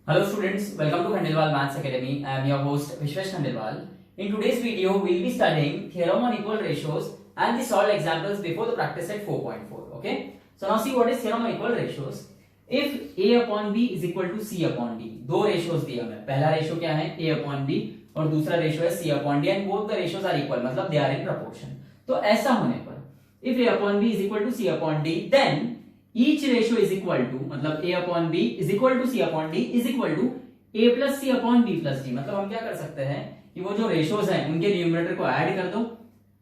Hello students, welcome to Khandelwal Maths Academy. I am your host Vishwesh Khandelwal. In today's video, we will be studying theorem on equal ratios and the solved examples before the practice set 4.4. Okay. So now see what is theorem on equal ratios. If A upon B is equal to C upon D, दो ratios दिए हमें. पहला ratio क्या है A upon B और दूसरा ratio है C upon D and both the ratios are equal, मतलब they are in proportion. तो ऐसा होने पर if A upon B is equal to C upon D, then each ratio is equal to, मतलब A upon B is equal to C upon D is equal to A plus C upon B plus D. मतलब हम क्या कर सकते हैं कि वो जो रेशियोज हैं उनके न्यूमरेटर को ऐड कर दो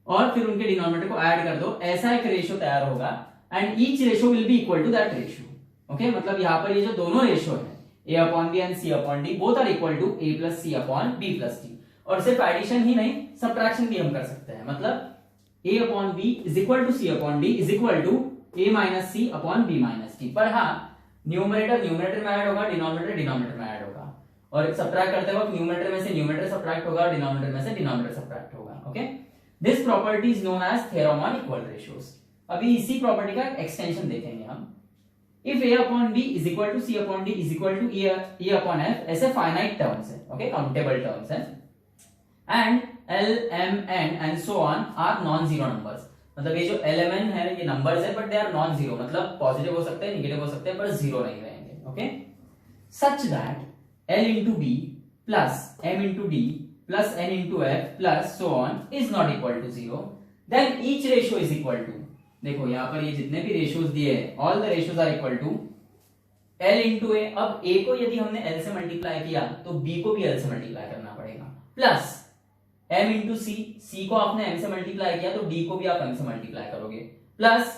और फिर उनके डिनोमिनेटर को ऐड कर दो, ऐसा एक रेशियो तैयार होगा and each ratio will be equal to that ratio. Okay, मतलब यहाँ पर ये जो दोनों रेशियो है A upon B and C upon D both are equal to A plus C upon B plus D. और सिर्फ एडिशन ही नहीं, सब्ट्रैक्शन भी हम कर सकते हैं. मतलब A upon B is equal to C upon D is equal to A minus C upon B minus D. पर हाँ, न्यूमरेटर न्यूमरेटर में ऐड होगा, डिनोमिनेटर डिनोमिनेटर में ऐड होगा, और सब्ट्रैक्ट करते वक्त न्यूमरेटर में से न्यूमरेटर सब्ट्रैक्ट होगा और डिनोमिनेटर में से डिनोमिनेटर सब्ट्रैक्ट होगा. Okay, this property is known as theorem on equal ratios. अभी इसी प्रॉपर्टी का एक्सटेंशन देखेंगे हम. If A upon B is equal to C upon D is equal to E upon F, ऐसे फाइनाइट टर्म्स है, okay, countable terms है, and L M N and so on are non zero numbers. मतलब ये जो element है ये numbers है but they are non zero, मतलब पॉजिटिव हो सकते हैं, नेगेटिव हो सकते हैं, पर जीरो नहीं रहेंगे. Okay, such that L into B plus M into D plus N into F plus so on is not equal to zero, then each ratio is equal to, देखो यहाँ पर ये जितने भी रेशियोज दिए हैं all the ratios are equal to L into A. अब A को यदि हमने L से मल्टीप्लाई किया तो B को भी L से मल्टीप्लाई करना पड़ेगा, plus M into C, C को आपने M से मल्टीप्लाई किया तो D को भी आप M से मल्टीप्लाई करोगे, plus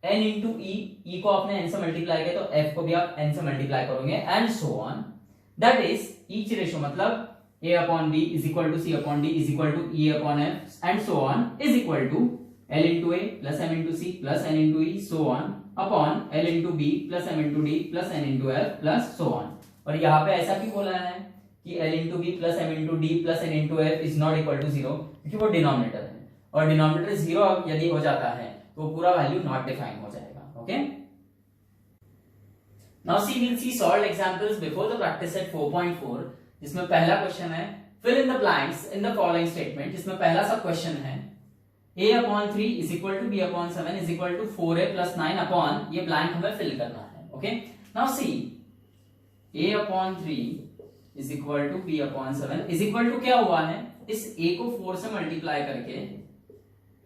N into E, E को आपने N से मल्टीप्लाई किया तो F को भी आप N से मल्टीप्लाई करोगे and so on. That is each ratio, मतलब A upon B is equal to C upon D is equal to E upon F and so on is equal to L into A plus M into C plus N into E so on upon L into B plus M into D plus N into F plus so on. और यहाँ पे ऐसा क्यों बोला है कि L into B plus M into D plus N into F is not equal to zero, क्योंकि वो डिनोमिनेटर है और डिनोमिनेटर जीरो यदि हो जाता है तो पूरा वैल्यू नॉट डिफाइन हो जाएगा. Okay, Now see, we'll see solved examples before the practice set 4.4, जिसमें पहला क्वेश्चन है fill in the blanks in the following statement, जिसमें पहला सा क्वेश्चन है A upon 3 is equal to B upon 7 is equal to 4A plus 9 upon, ये blank हमें fill करना है. Okay, now see A upon 3 is equal to B upon 7 is equal to क्या हुआ है, इस A को 4 से मल्टीप्लाई करके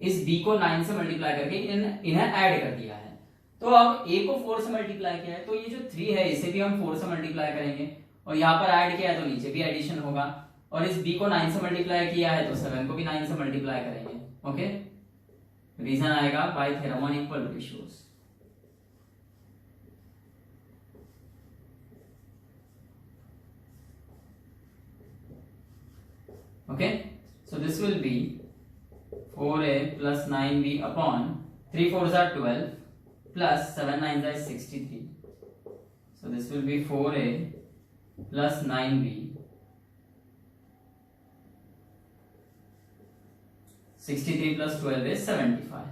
इस B को 9 से मल्टीप्लाई करके इन्हें ऐड कर दिया है. तो अब A को 4 से मल्टीप्लाई किया है तो ये जो 3 है इसे भी हम 4 से मल्टीप्लाई करेंगे और यहाँ पर ऐड किया है तो नीचे भी एडिशन होगा, और इस B को 9 से मल्टीप्लाई किया है तो 7 को भी 9 से मल्टीप्लाई करेंगे. ओके, रीजन आएगा bye theorem on equal ratios. Okay, so this will be 4A plus 9B upon 3 4s are 12 plus 7 9s are 63. So this will be 4A plus 9B 63 plus 12 is 75.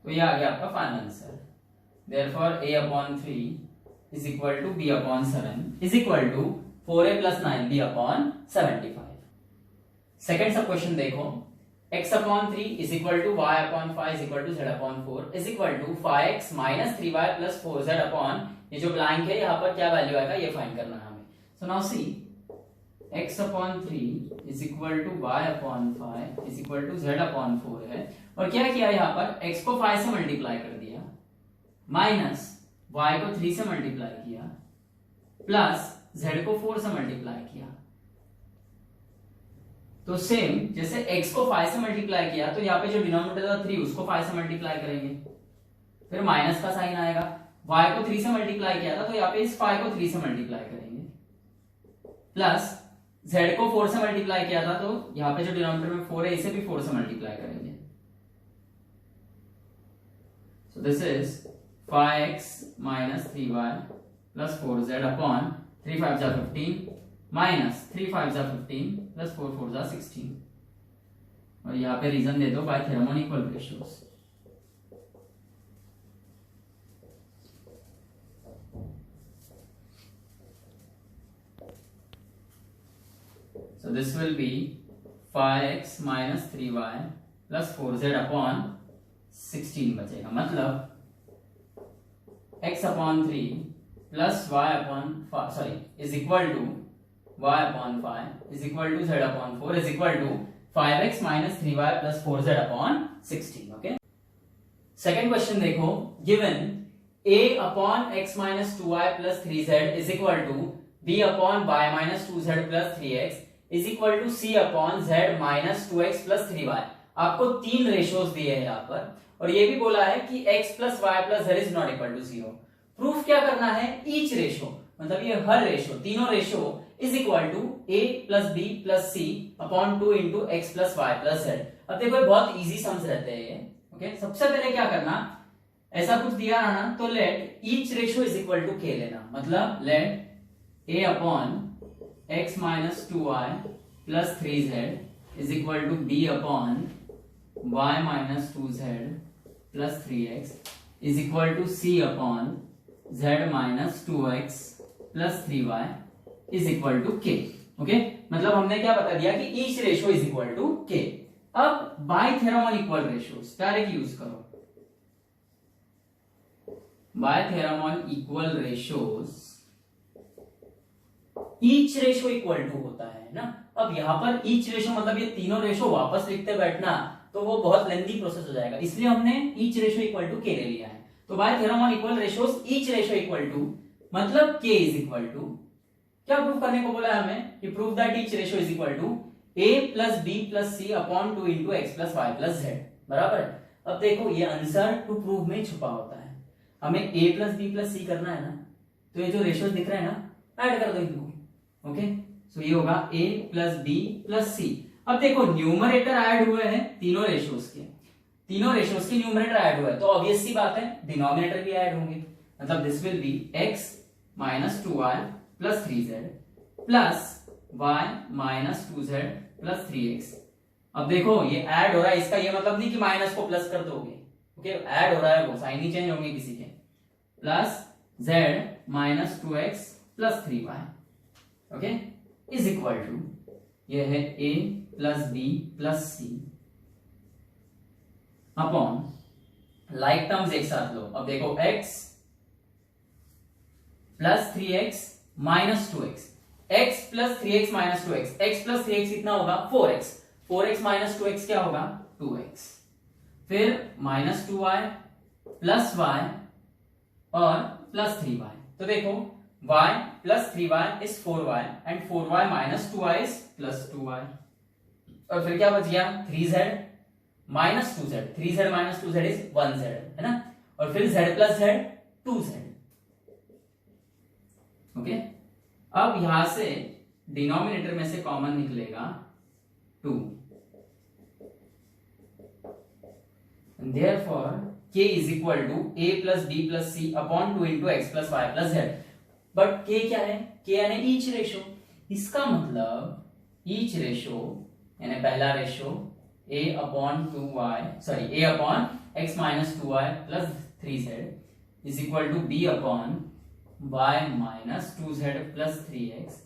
तो ये आ गया आपका final answer. Therefore A upon 3 is equal to B upon 7 is equal to 4A plus 9B upon 75. Second सब question देखो. x upon 3 is equal to y upon 5 is equal to z upon 4 is equal to 5x minus 3y plus 4z upon, ये जो blank है यहाँ पर क्या value आएगा ये फाइंड करना है हमें. So now see x upon 3 is equal to y upon 5 is equal to z upon 4 है, और क्या किया यहाँ पर x को 5 से मल्टीप्लाई कर दिया माइनस y को 3 से मल्टीप्लाई किया प्लस z को 4 से मल्टीप्लाई किया. तो सेम जैसे x को 5 से मल्टीप्लाई किया तो यहाँ पे जो डिनोमिनेटर था 3 उसको 5 से मल्टीप्लाई करेंगे, फिर माइनस का साइन आएगा. y को 3 से मल्टीप्लाई किया था तो यहाँ पे इस 5 को 3 से मल्टीप्लाई करेंगे, प्लस z को 4 से मल्टीप्लाई किया था तो यहाँ पे जो डिनोमिनेटर में 4 है इसे भी 4 से मल्टीप्लाई करेंगे. So this is 5x minus 3y plus 4z upon 3 5 जा 15 माइनस 3 5 जा 15 प्लस 4 4 जा 16, और यहाँ पे रीजन दे दो bye theorem on equal ratios. So this will be 5x minus 3y plus 4z upon 16 बचेगा, मतलब x upon 3 plus y upon 5 sorry is equal to y upon 5 is equal to z upon 4 is equal to 5x minus 3y plus 4z upon 16. Okay. Second question देखो, given a upon x minus 2y plus 3z is equal to b upon y minus 2z plus 3x is equal to c upon z minus 2x plus 3y. आपको तीन ratios दिए हैं यहाँ पर और ये भी बोला है कि x plus y plus z is not equal to 0. Proof क्या करना है, ईच रेशियो मतलब ये हर रेशियो तीनों ratio is equal to a plus b plus c upon 2 into x plus y plus z. अब देखो बहुत इजी सम्स रहते हैं ये. ओके, सबसे पहले क्या करना, ऐसा कुछ दिया ना तो let each ratio is equal to k लेना, मतलब let a upon x minus 2y plus 3z is equal to b upon y minus 2z plus 3x is equal to c upon z minus 2x plus 3y is equal to k. Okay, मतलब हमने क्या बता दिया कि each ratio is equal to k. अब by theorem on equal ratios direct use करो. By theorem on equal ratios each ratio equal to होता है ना. अब यहाँ पर ईच रेशियो मतलब ये तीनों रेशियो वापस लिखते बैठना तो वो बहुत लेंथी प्रोसेस हो जाएगा, इसलिए हमने ईच रेशियो इक्वल टू के ले लिया है. तो by theorem on equal ratios each ratio equal to मतलब के इज इक्वल टू क्या प्रूव करने को बोला है हमें कि prove that each ratio is equal to a plus b plus c upon 2 into x plus y plus z. बराबर. अब देखो ये आंसर टू प्रूव में छुपा होता है, हमें a plus b plus c करना है ना, तो ये जो रेशियोज दिख रहे हैं ना ऐड कर दो इनको. ओके, सो ये होगा a plus b plus c. अब देखो न्यूमरेटर ऐड हुए हैं तीनों रेशियोज के, तीनों रेशियोज के न्यूमरेटर ऐड हुए हैं तो ऑब्वियस सी बात है डिनोमिनेटर भी ऐड होंगे, मतलब this will be x minus 2y plus 3z plus y minus 2z plus 3x. अब देखो ये ऐड हो रहा है, इसका ये मतलब नहीं कि माइनस को प्लस कर दोगे. ओके, ऐड हो रहा है, वो साइन ही चेंज होंगे किसी के. Plus z minus 2x plus 3y. Okay, is equal to ये है a plus b plus c upon like terms एक साथ लो. अब देखो x plus 3x minus 2x, x plus 3x minus 2x, x plus 3x कितना होगा 4x, 4x minus 2x क्या होगा 2x, फिर माइनस 2y प्लस y और प्लस 3y. तो देखो y plus 3y is 4y and 4y minus 2y is plus 2y. और फिर क्या बच गया 3z minus 2z, 3z minus 2z is 1z है ना, और फिर z plus z 2z. Okay, अब यहां से डिनोमिनेटर में से कॉमन निकलेगा 2. Therefore k is equal to a plus b plus c upon 2 into x plus y plus z. But k क्या है, k यानी ईच रेशियो. इसका मतलब ईच रेशियो यानी पहला ratio a upon 2y sorry a upon x minus 2y plus 3z is equal to b upon y minus 2z plus 3x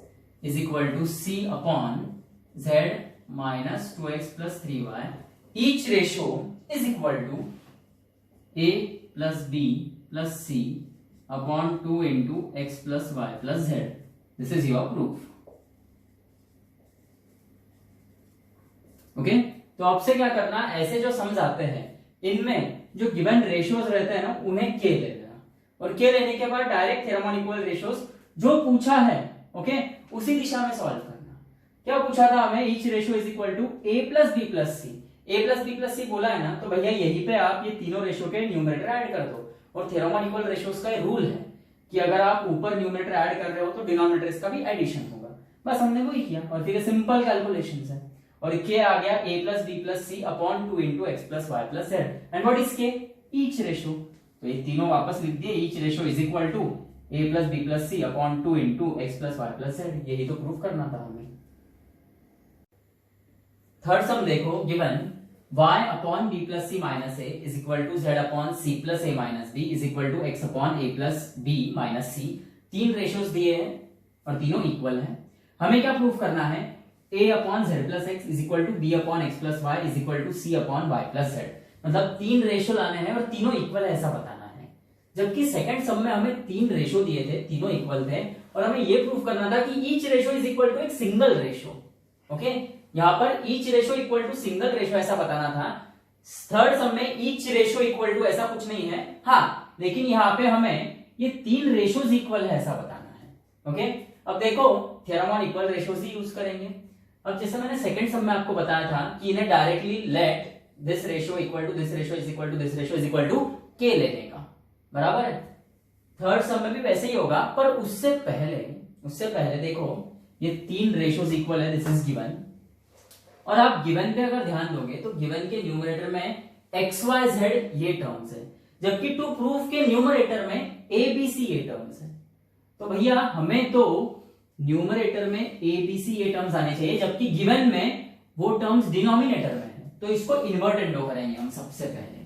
is equal to c upon z minus 2x plus 3y. Each ratio is equal to a plus b plus c upon 2 into x plus y plus z. This is your proof. Okay, तो आपसे क्या करना, ऐसे जो sums आते हैं इनमें जो गिवन रेशियोज रहते हैं ना उन्हें k ले लेना, और k लेने के बाद direct theorem on equal ratios जो पूछा है ओके उसी दिशा में सॉल्व करना. क्या पूछा था हमें, each ratio is equal to a plus b plus c. a plus b plus c बोला है ना, तो भैया यहीं पे आप ये तीनों रेशियो के न्यूमरेटर ऐड कर दो. और थ्योरम ऑन इक्वल रेशियोज का रूल है कि अगर आप ऊपर न्यूमरेटर ऐड कर रहे हो तो डिनोमिनेटर का भी एडिशन होगा. बस हमने वही किया और फिर सिंपल कैलकुलेशंस है. और k आ गया a plus b plus c upon 2 into x plus y plus z. And what is k, each ratio. तो ये तीनों वापस लिख दिए, each ratio is equal to a plus b plus c upon 2 into x plus y plus z. यही तो proof करना था हमें. थर्ड सम देखो, given y upon b plus c minus a is equal to z upon c plus a minus b is equal to x upon a plus b minus c. तीन ratios दिए हैं और तीनों equal हैं. हमें क्या proof करना है, a upon z plus x is equal to b upon x plus y is equal to c upon y plus z. मतलब 3 रेशो लाने हैं और तीनों इक्वल है ऐसा बताना है। जबकि सेकंड सम में हमें 3 रेशो दिए थे, तीनों इक्वल थे और हमें ये प्रूव करना था कि each ratio is equal to एक सिंगल रेशो। ओके, यहाँ पर each ratio equal to single ratio ऐसा बताना था। थर्ड सम में ईच रेशो इक्वल टू ऐसा कुछ नहीं है, हाँ, लेकिन यहाँ पे हमें ये 3 रेशोज इक्वल है ऐसा बताना है। ओके, अब देखो theorem on equal ratios he use करेंगे। अब जैसे मैंने सेकंड सम में आपको बताया था कि इन्हें directly let this ratio equal to this ratio is equal to this ratio is equal to k लेने का, बराबर है। थर्ड सम में भी वैसे ही होगा, पर उससे पहले देखो ये 3 रेशोज इक्वल है, दिस इज गिवन। और आप गिवन पे अगर ध्यान दोगे तो गिवन के न्यूमरेटर में एक्स वाई जेड ये टर्म्स है, जबकि टू प्रूफ के न्यूमरेटर में ए बी सी ये टर्म्स है। तो भैया हमें तो न्यूमरेटर में ए बी सी ये टर्म्स आने चाहिए, जबकि गिवन में वो टर्म्स डिनोमिनेटर में है। तो इसको इन्वर्टेंडो करेंगे हम सबसे पहले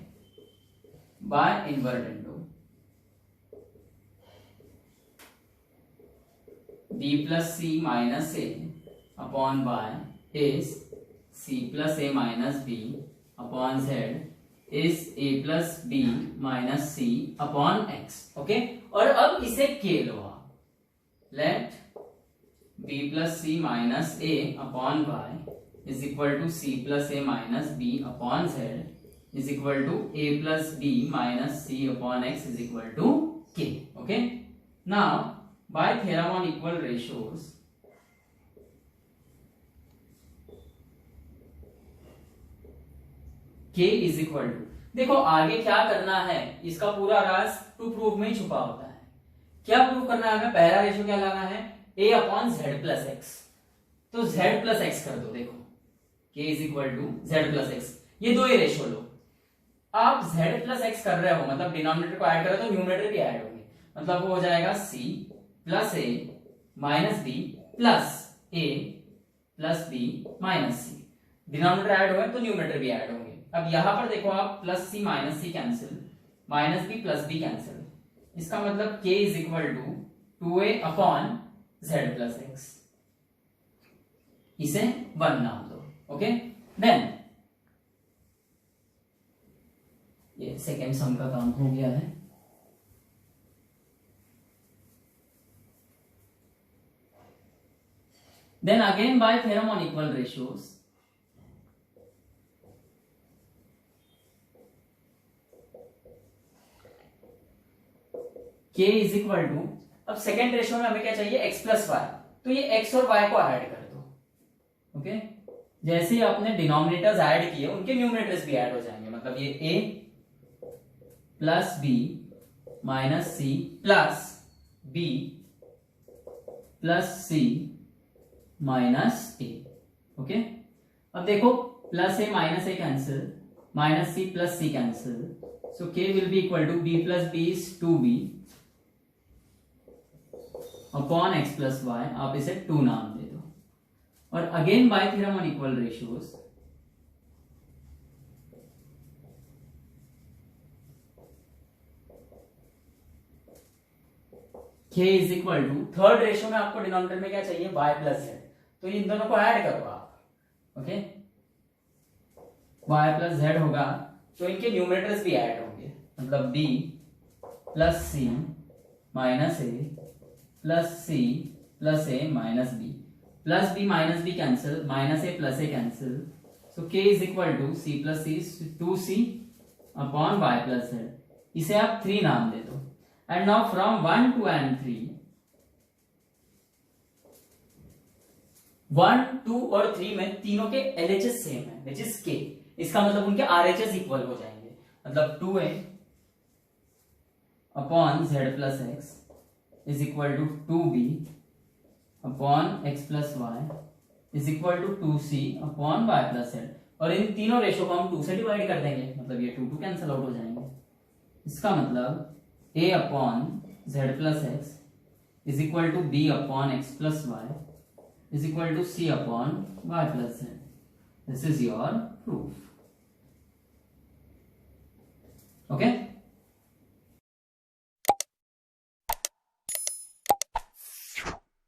by invertendo. b plus c minus a upon y is c plus a minus b upon z is a plus b minus c upon x। Okay, और अब इसे k लो आप, let b plus c minus a upon y is equal to c plus a minus b upon z is equal to a plus b minus c upon x is equal to k। okay, now by theorem on equal ratios k is equal to, देखो आगे क्या करना है, इसका पूरा राज to proof में ही छुपा होता है। क्या प्रूफ करना है हमें? पहला रेशियो क्या लाना है? a upon z plus x. तो z प्लस एक्स कर दो, देखो k is equal to z plus x, ये दो ही रेशियो लो। आप z प्लस एक्स कर रहे हो मतलब डिनोमिनेटर को ऐड कर रहे हो तो न्यूमरेटर भी ऐड होंगे, मतलब वो हो जाएगा c plus a minus b plus a plus b minus c। Denominator add हुए तो न्यूमरेटर भी ऐड होंगे। अब यहां पर देखो आप plus c minus c cancel, minus b plus b cancel, इसका मतलब k is equal to 2a upon z plus x. इसे 1 नाम दो। ओके, देन ये सेकेंड सम का काम हो गया है। Then again by theorem on equal ratios, k is equal to, अब सेकेंड रेशियो में हमें क्या चाहिए? x प्लस वाई, तो ये x और y को ऐड कर दो। ओके, जैसे ही आपने डिनोमिनेटर्स ऐड किए उनके न्यूमरेटर्स भी ऐड हो जाएंगे, मतलब ये a plus b minus c plus b plus c minus a. Okay, अब देखो plus a minus a cancel, minus c plus c cancel, so k will be equal to b plus b is 2b upon x plus y. आप इसे 2 नाम दे दो। और again by theorem on equal ratios, k is equal to, third ratio में आपको denominator में क्या चाहिए? y प्लस z, तो इन दोनों को ऐड करो आप। ओके, y प्लस z होगा तो इनके न्यूमरेटर्स भी ऐड होंगे, मतलब b plus c minus a plus c plus a minus b, plus b minus b cancel, minus a plus a cancel, so k is equal to c plus c 2c upon y plus z। इसे आप 3 नाम दे दो। And now from 1 to and 3, 1, 2 और 3 में तीनों के LHS same है, which is k। इसका मतलब उनके RHS इक्वल हो जाएंगे, मतलब 2a upon z plus x is equal to 2b upon x plus y is equal to 2c upon y plus z। और इन तीनों रेशो को हम 2 से डिवाइड कर देंगे, मतलब ये 2 कैंसिल आउट हो जाएंगे। इसका मतलब a upon z plus x is equal to b upon x plus y is equal to c upon y plus z। This is your proof. Okay.